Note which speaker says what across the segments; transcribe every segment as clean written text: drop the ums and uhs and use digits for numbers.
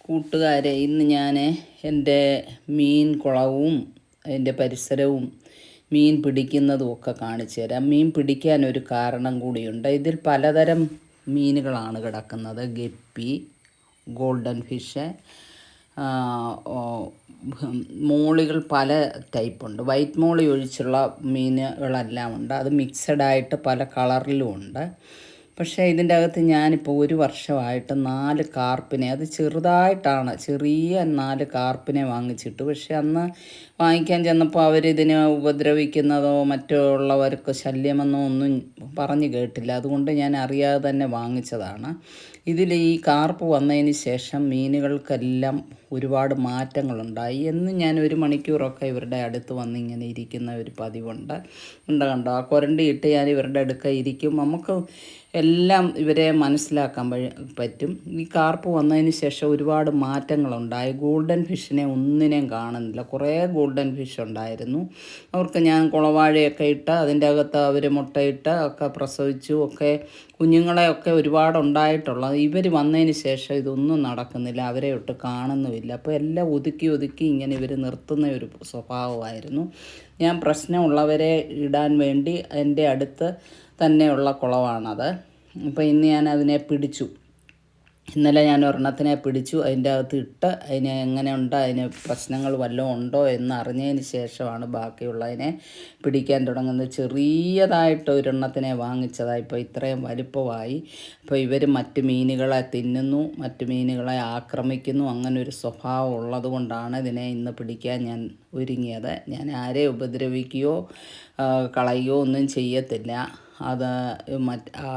Speaker 1: കൂട്ടുകാരെ, ഇന്ന് ഞാൻ എൻ്റെ മീൻ കുളവും അതിൻ്റെ പരിസരവും മീൻ പിടിക്കുന്നതും ഒക്കെ കാണിച്ചു തരാം. മീൻ പിടിക്കാനൊരു കാരണം കൂടിയുണ്ട്. ഇതിൽ പലതരം മീനുകളാണ് കിടക്കുന്നത്. ഗപ്പി, ഗോൾഡൻ ഫിഷ്, മോളികൾ പല ടൈപ്പുണ്ട്. വൈറ്റ് മോളി ഒഴിച്ചുള്ള മീനുകളെല്ലാം ഉണ്ട്. അത് മിക്സഡായിട്ട് പല കളറിലും ഉണ്ട്. പക്ഷേ ഇതിൻ്റെ അകത്ത് ഞാനിപ്പോൾ 1 വർഷമായിട്ട് 4 കാർപ്പിനെ, അത് ചെറുതായിട്ടാണ്, ചെറിയ 4 കാർപ്പിനെ വാങ്ങിച്ചിട്ടു. പക്ഷെ അന്ന് വാങ്ങിക്കാൻ ചെന്നപ്പോൾ അവരിതിനെ ഉപദ്രവിക്കുന്നതോ മറ്റുള്ളവർക്ക് ശല്യമെന്നോ ഒന്നും പറഞ്ഞു കേട്ടില്ല. അതുകൊണ്ട് ഞാൻ അറിയാതെ തന്നെ വാങ്ങിച്ചതാണ്. ഇതിൽ ഈ കാർപ്പ് വന്നതിന് ശേഷം മീനുകൾക്കെല്ലാം ഒരുപാട് മാറ്റങ്ങളുണ്ടായി. എന്നും ഞാൻ 1 മണിക്കൂറൊക്കെ ഇവരുടെ അടുത്ത് വന്ന് ഇങ്ങനെ ഇരിക്കുന്ന ഒരു പതിവുണ്ട്. കണ്ടോ ആ കൊരണ്ടിയിട്ട് ഞാൻ ഇവരുടെ അടുക്ക ഇരിക്കും. നമുക്ക് എല്ലാം ഇവരെ മനസ്സിലാക്കാൻ പറ്റും. ഈ കാർപ്പ് വന്നതിന് ശേഷം ഒരുപാട് മാറ്റങ്ങളുണ്ടായി. ഗോൾഡൻ ഫിഷിനെ ഒന്നിനെയും കാണുന്നില്ല. കുറേ ഗോൾഡൻ ഫിഷ് ഉണ്ടായിരുന്നു. അവർക്ക് ഞാൻ കുളവാഴയൊക്കെ ഇട്ട് അതിൻ്റെ അകത്ത് അവർ മുട്ടയിട്ട് ഒക്കെ പ്രസവിച്ചു ഒക്കെ കുഞ്ഞുങ്ങളെയൊക്കെ ഒരുപാട് ഉണ്ടായിട്ടുള്ളത്. ഇവർ വന്നതിന് ശേഷം ഇതൊന്നും നടക്കുന്നില്ല. അവരെ ഒട്ട് കാണുന്നുമില്ല. അപ്പോൾ എല്ലാം ഒതുക്കി ഒതുക്കി ഇങ്ങനെ ഇവർ നിർത്തുന്ന ഒരു സ്വഭാവമായിരുന്നു. ഞാൻ പ്രശ്നമുള്ളവരെ ഇടാൻ വേണ്ടി എൻ്റെ അടുത്ത് തന്നെയുള്ള കുളമാണത്. അപ്പോൾ ഇന്ന് ഞാൻ അതിനെ പിടിച്ചു. ഇന്നലെ ഞാൻ ഒരെണ്ണത്തിനെ പിടിച്ചു. അതിൻ്റെ അകത്ത് ഇട്ട് അതിന് എങ്ങനെയുണ്ട്, അതിന് പ്രശ്നങ്ങൾ വല്ലതും ഉണ്ടോ എന്ന് അറിഞ്ഞതിന് ശേഷമാണ് ബാക്കിയുള്ളതിനെ പിടിക്കാൻ തുടങ്ങുന്നത്. ചെറിയതായിട്ട് ഒരെണ്ണത്തിനെ വാങ്ങിച്ചതാണ്. ഇപ്പോൾ ഇത്രയും വലിപ്പമായി. അപ്പോൾ ഇവർ മറ്റ് മീനുകളെ തിന്നുന്നു, മറ്റ് മീനുകളെ ആക്രമിക്കുന്നു. അങ്ങനെ ഒരു സ്വഭാവം ഉള്ളത് കൊണ്ടാണ് ഇതിനെ ഇന്ന് പിടിക്കാൻ ഞാൻ ഒരുങ്ങിയത്. ഞാൻ ആരെയും ഉപദ്രവിക്കുകയോ കളയുകയോ ഒന്നും ചെയ്യത്തില്ല. അത്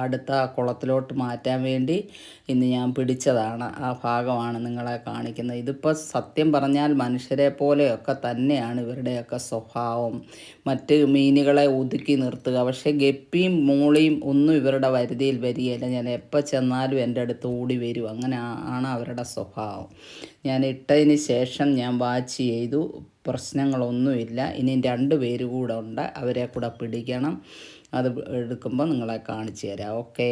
Speaker 1: അടുത്ത കുളത്തിലോട്ട് മാറ്റാൻ വേണ്ടി ഇന്ന് ഞാൻ പിടിച്ചതാണ്. ആ ഭാഗമാണ് നിങ്ങളെ കാണിക്കുന്നത്. ഇതിപ്പോൾ സത്യം പറഞ്ഞാൽ മനുഷ്യരെ പോലെയൊക്കെ തന്നെയാണ് ഇവരുടെയൊക്കെ സ്വഭാവം. മറ്റ് മീനുകളെ ഒതുക്കി നിർത്തുക. പക്ഷേ ഗപ്പിയും മോളിയും ഒന്നും ഇവരുടെ വരുതിയിൽ വരികയില്ല. ഞാൻ എപ്പോൾ ചെന്നാലും എൻ്റെ അടുത്ത് ഓടി വരും. അങ്ങനെ ആണ് അവരുടെ സ്വഭാവം. ഞാൻ ഇട്ടതിന് ശേഷം ഞാൻ വാച്ച് ചെയ്തു. പ്രശ്നങ്ങളൊന്നുമില്ല. ഇനി 2 പേര് കൂടെ ഉണ്ട്. അവരെ കൂടെ പിടിക്കണം. അത് എടുക്കുമ്പോൾ നിങ്ങളെ കാണിച്ചു തരാം. ഓക്കേ.